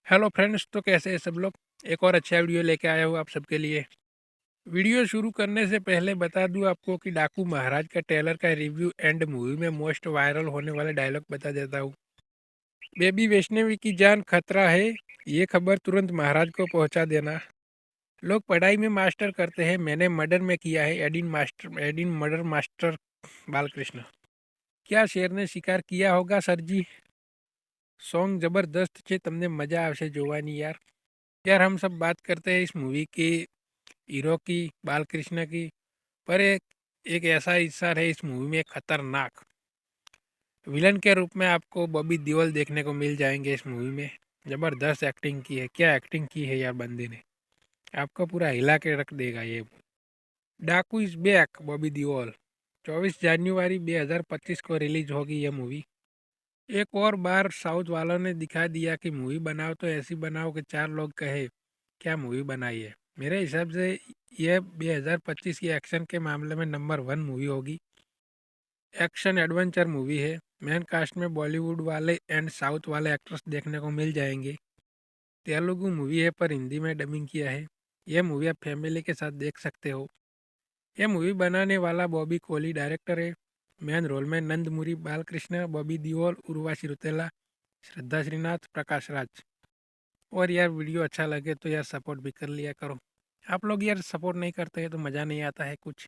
Hello friends, तो कैसे हैं सब लोग। एक और अच्छा वीडियो लेके आया हूँ आप सबके लिए। वीडियो शुरू करने से पहले बता दूं आपको कि डाकू महाराज का ट्रेलर का रिव्यू एंड मूवी में मोस्ट वायरल होने वाले डायलॉग बता देता हूँ। बेबी वैष्णवी की जान खतरा है, ये खबर तुरंत महाराज को पहुंचा देना। लोग पढ़ाई में मास्टर करते हैं, मैंने मर्डर में किया है एडिन मर्डर मास्टर बालकृष्ण। क्या शेर ने शिकार किया होगा सर जी। सॉन्ग जबरदस्त છે, તમને મજા આવશે જોવાની यार। यार हम सब बात करते हैं इस मूवी की हीरो की, बालकृष्ण की। पर एक ऐसा इंसान है इस मूवी में खतरनाक विलन के रूप में आपको बॉबी देओल देखने को मिल जाएंगे इस मूवी में। जबरदस्त एक्टिंग की है, क्या एक्टिंग की है यार बंदे ने। आपको पूरा हिला के रख देगा ये। डाकू इज बैक बॉबी देओल। 24 जनवरी 2025 को रिलीज होगी ये मूवी। एक और बार साउथ वालों ने दिखा दिया कि मूवी बनाओ तो ऐसी बनाओ कि चार लोग कहे क्या मूवी बनाई है। मेरे हिसाब से यह 2025 की एक्शन के मामले में नंबर 1 मूवी होगी। एक्शन एडवेंचर मूवी है। मेन कास्ट में बॉलीवुड वाले एंड साउथ वाले एक्टर्स देखने को मिल जाएंगे। तेलुगु मूवी है पर हिंदी में डबिंग किया है। यह मूवी आप फैमिली के साथ देख सकते हो। यह मूवी बनाने वाला बॉबी कोहली डायरेक्टर है। मेन रोल में नंदमुरी बालकृष्ण, बॉबी देओल, उर्वशी रुतेला, श्रद्धा श्रीनाथ, प्रकाश राज। और यार वीडियो अच्छा लगे तो यार सपोर्ट भी कर लिया करो। आप लोग यार सपोर्ट नहीं करते हैं तो मज़ा नहीं आता है कुछ।